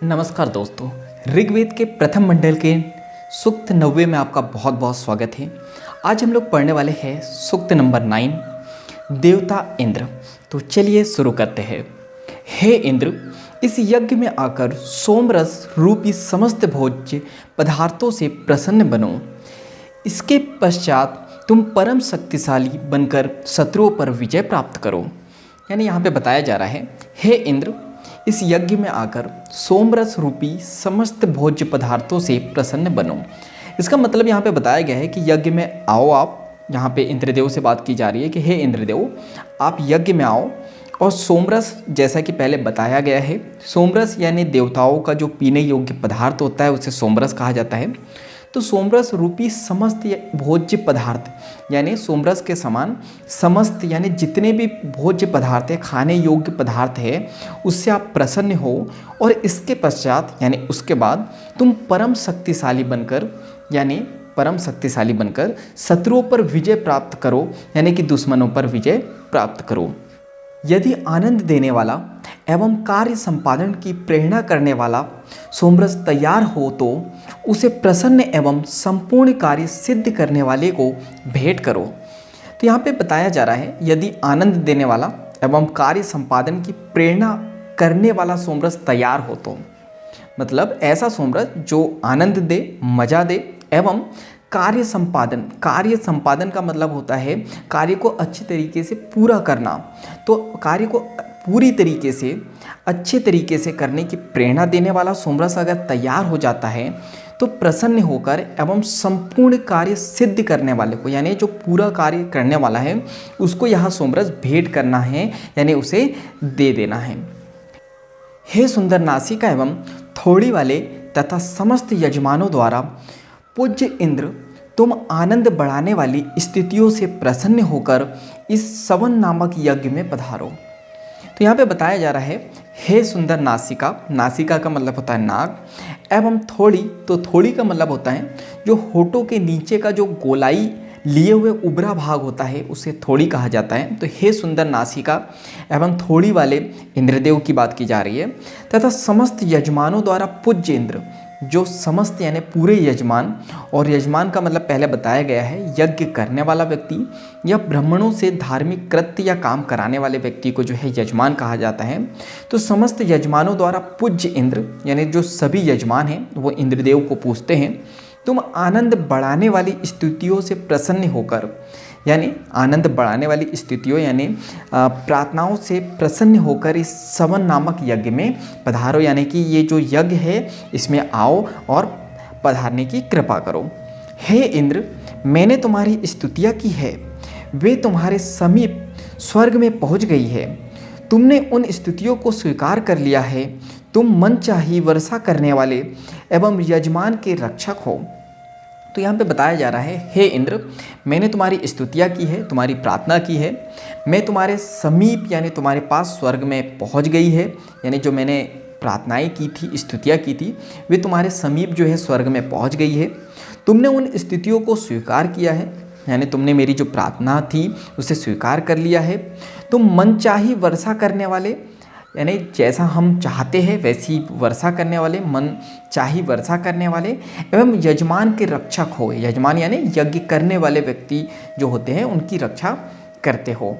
नमस्कार दोस्तों, ऋग्वेद के प्रथम मंडल के सूक्त 90 में आपका बहुत बहुत स्वागत है। आज हम लोग पढ़ने वाले हैं सूक्त नंबर 9, देवता इंद्र। तो चलिए शुरू करते हैं। हे इंद्र, इस यज्ञ में आकर सोमरस रूपी समस्त भोज्य पदार्थों से प्रसन्न बनो। इसके पश्चात तुम परम शक्तिशाली बनकर शत्रुओं पर विजय प्राप्त करो। यानी यहाँ पे बताया जा रहा है, हे इंद्र, इस यज्ञ में आकर सोमरस रूपी समस्त भोज्य पदार्थों से प्रसन्न बनो। इसका मतलब यहाँ पे बताया गया है कि यज्ञ में आओ आप। यहाँ पे इंद्रदेव से बात की जा रही है कि हे इंद्रदेव, आप यज्ञ में आओ। और सोमरस, जैसा कि पहले बताया गया है, सोमरस यानी देवताओं का जो पीने योग्य पदार्थ होता है उसे सोमरस कहा जाता है। तो सोमरस रूपी समस्त भोज्य पदार्थ यानी सोमरस के समान समस्त यानी जितने भी भोज्य पदार्थ है, खाने योग्य पदार्थ है, उससे आप प्रसन्न हो। और इसके पश्चात यानी उसके बाद तुम परम शक्तिशाली बनकर शत्रुओं पर विजय प्राप्त करो, यानी कि दुश्मनों पर विजय प्राप्त करो। यदि आनंद देने वाला एवं कार्य संपादन की प्रेरणा करने वाला सोमरस तैयार हो तो उसे प्रसन्न एवं संपूर्ण कार्य सिद्ध करने वाले को भेंट करो। तो यहाँ पे बताया जा रहा है, यदि आनंद देने वाला एवं कार्य संपादन की प्रेरणा करने वाला सोमरस तैयार हो तो, मतलब ऐसा सोमरस जो आनंद दे, मजा दे एवं कार्य संपादन का मतलब होता है कार्य को अच्छे तरीके से पूरा करना। तो कार्य को पूरी तरीके से अच्छे तरीके से करने की प्रेरणा देने वाला सोमरस अगर तैयार हो जाता है तो प्रसन्न होकर एवं संपूर्ण कार्य सिद्ध करने वाले को, यानी जो पूरा कार्य करने वाला है उसको यह सोमरस भेंट करना है, यानी उसे दे देना है। हे सुंदर नासिका एवं थोड़ी वाले तथा समस्त यजमानों द्वारा पूज्य इंद्र, तुम आनंद बढ़ाने वाली स्थितियों से प्रसन्न होकर इस सवन नामक यज्ञ में पधारो। तो यहाँ पे बताया जा रहा है, हे सुंदर नासिका, नासिका का मतलब होता है नाक, एवं थोड़ी, तो थोड़ी का मतलब होता है जो होठों के नीचे का जो गोलाई लिए हुए उभरा भाग होता है उसे थोड़ी कहा जाता है। तो हे सुंदर नासिका एवं थोड़ी वाले इंद्रदेव की बात की जा रही है। तथा समस्त यजमानों द्वारा पूज्य इंद्र, जो समस्त यानी पूरे यजमान, और यजमान का मतलब पहले बताया गया है यज्ञ करने वाला व्यक्ति या ब्राह्मणों से धार्मिक कृत्य या काम कराने वाले व्यक्ति को जो है यजमान कहा जाता है। तो समस्त यजमानों द्वारा पूज्य इंद्र यानी जो सभी यजमान हैं वो इंद्रदेव को पूछते हैं, तुम आनंद बढ़ाने वाली स्थितियों से प्रसन्न होकर, यानी आनंद बढ़ाने वाली स्थितियों यानी प्रार्थनाओं से प्रसन्न होकर इस सवन नामक यज्ञ में पधारो, यानी कि ये जो यज्ञ है इसमें आओ और पधारने की कृपा करो। हे इंद्र, मैंने तुम्हारी स्तुतियाँ की है, वे तुम्हारे समीप स्वर्ग में पहुँच गई है। तुमने उन स्तुतियों को स्वीकार कर लिया है। तुम मनचाही वर्षा करने वाले एवं यजमान के रक्षक हो। तो यहाँ पे बताया जा रहा है, हे इंद्र, मैंने तुम्हारी स्तुतियाँ की है, तुम्हारी प्रार्थना की है, मैं तुम्हारे समीप यानी तुम्हारे पास स्वर्ग में पहुँच गई है। यानी जो मैंने प्रार्थनाएं की थी, स्तुतियाँ की थी, वे तुम्हारे समीप जो है स्वर्ग में पहुँच गई है। तुमने उन स्थितियों को स्वीकार किया है, यानी तुमने मेरी जो प्रार्थना थी उसे स्वीकार कर लिया है। तुम मनचाही वर्षा करने वाले, यानी जैसा हम चाहते हैं वैसी वर्षा करने वाले, मन चाही वर्षा करने वाले एवं यजमान के रक्षक हो। यजमान यानी यज्ञ करने वाले व्यक्ति जो होते हैं उनकी रक्षा करते हो।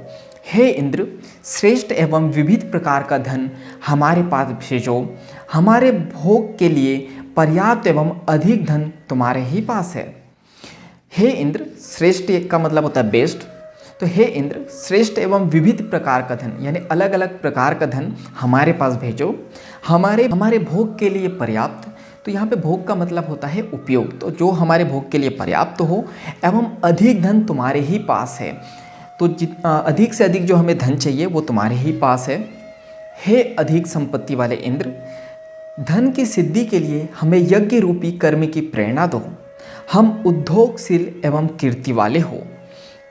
हे इंद्र, श्रेष्ठ एवं विविध प्रकार का धन हमारे पास भेजो। हमारे भोग के लिए पर्याप्त एवं अधिक धन तुम्हारे ही पास है। हे इंद्र, श्रेष्ठ का मतलब होता है बेस्ट। तो हे इंद्र, श्रेष्ठ एवं विविध प्रकार का धन यानी अलग अलग प्रकार का धन हमारे पास भेजो, हमारे भोग के लिए पर्याप्त। तो यहाँ पे भोग का मतलब होता है उपयोग, तो जो हमारे भोग के लिए पर्याप्त हो एवं अधिक धन तुम्हारे ही पास है। तो अधिक से अधिक जो हमें धन चाहिए वो तुम्हारे ही पास है। हे अधिक संपत्ति वाले इंद्र, धन की सिद्धि के लिए हमें यज्ञ रूपी कर्म की प्रेरणा दो। हम उद्योगशील एवं कीर्ति वाले हो।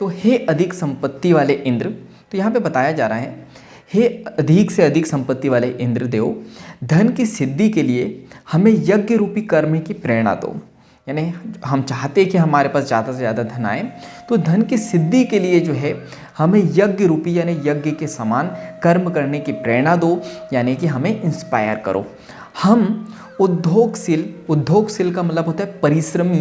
तो हे अधिक संपत्ति वाले इंद्र, तो यहाँ पे बताया जा रहा है, हे अधिक से अधिक संपत्ति वाले इंद्रदेव, धन की सिद्धि के लिए हमें यज्ञ रूपी कर्म की प्रेरणा दो। यानी हम चाहते हैं कि हमारे पास ज़्यादा से ज़्यादा धन आए, तो धन की सिद्धि के लिए जो है हमें यज्ञ रूपी यानी यज्ञ के समान कर्म करने की प्रेरणा दो, यानी कि हमें इंस्पायर करो। हम उद्योगशील का मतलब होता है परिश्रमी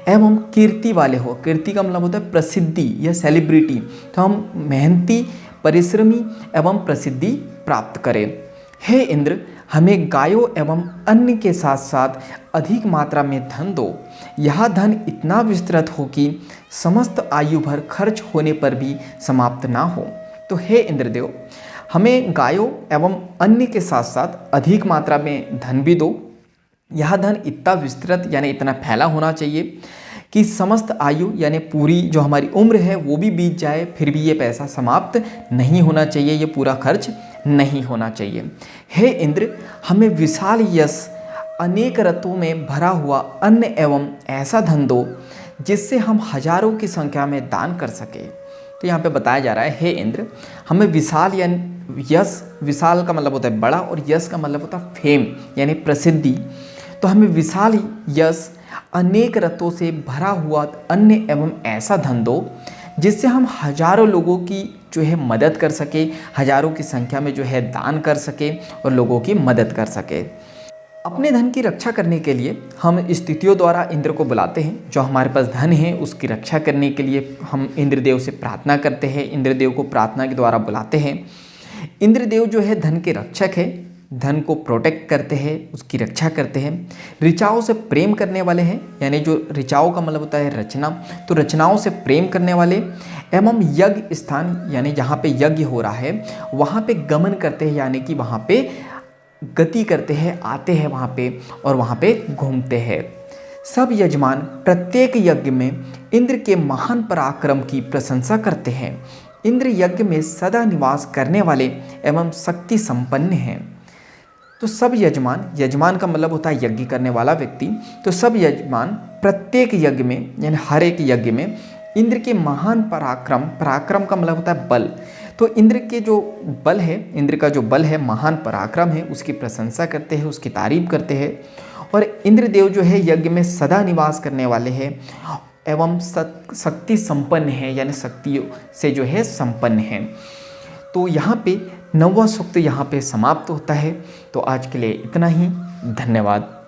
एवं कीर्ति वाले हो। कीर्ति का मतलब होता है प्रसिद्धि या सेलिब्रिटी। तो हम मेहनती, परिश्रमी एवं प्रसिद्धि प्राप्त करें। हे इंद्र, हमें गायों एवं अन्न के साथ साथ अधिक मात्रा में धन दो। यह धन इतना विस्तृत हो कि समस्त आयु भर खर्च होने पर भी समाप्त ना हो। तो हे इंद्रदेव, हमें गायों एवं अन्न के साथ साथ अधिक मात्रा में धन भी दो। यह धन इतना विस्तृत यानी इतना फैला होना चाहिए कि समस्त आयु यानी पूरी जो हमारी उम्र है वो भी बीत जाए, फिर भी ये पैसा समाप्त नहीं होना चाहिए, ये पूरा खर्च नहीं होना चाहिए। हे इंद्र, हमें विशाल यश, अनेक रथों में भरा हुआ अन्न एवं ऐसा धन दो जिससे हम हजारों की संख्या में दान कर सके। तो यहाँ पे बताया जा रहा है, हे इंद्र, हमें विशाल यानी यश, विशाल का मतलब होता है बड़ा और यश का मतलब होता है फेम यानी प्रसिद्धि। तो हमें विशाल यश, अनेक रथों से भरा हुआ अन्न एवं ऐसा धन दो जिससे हम हजारों लोगों की जो है मदद कर सके, हजारों की संख्या में जो है दान कर सके और लोगों की मदद कर सके। अपने धन की रक्षा करने के लिए हम स्थितियों द्वारा इंद्र को बुलाते हैं। जो हमारे पास धन है उसकी रक्षा करने के लिए हम इंद्रदेव से प्रार्थना करते हैं, इंद्रदेव को प्रार्थना के द्वारा बुलाते हैं। इंद्रदेव जो है धन के रक्षक है, धन को प्रोटेक्ट करते हैं, उसकी रक्षा करते हैं। ऋचाओं से प्रेम करने वाले हैं, यानी जो ऋचाओं का मतलब होता है रचना, तो रचनाओं से प्रेम करने वाले एवं यज्ञ स्थान यानी जहाँ पे यज्ञ हो रहा है वहाँ पे गमन करते हैं, यानी कि वहाँ पे गति करते हैं, आते हैं वहाँ पे और वहाँ पे घूमते हैं। सब यजमान प्रत्येक यज्ञ में इंद्र के महान पराक्रम की प्रशंसा करते हैं। इंद्र यज्ञ में सदा निवास करने वाले एवं शक्ति संपन्न हैं। तो सब यजमान, यजमान का मतलब होता है यज्ञ करने वाला व्यक्ति, तो सब यजमान प्रत्येक यज्ञ में यानी हर एक यज्ञ में इंद्र के महान पराक्रम, पराक्रम का मतलब होता है बल, तो इंद्र के जो बल है, इंद्र का जो बल है, महान पराक्रम है, उसकी प्रशंसा करते हैं, उसकी तारीफ करते हैं। और इंद्रदेव जो है यज्ञ में सदा निवास करने वाले हैं एवं शक्ति संपन्न है, यानी शक्तियों से जो है संपन्न है। तो यहाँ पे 9वां सूक्त यहाँ पे समाप्त होता है। तो आज के लिए इतना ही, धन्यवाद।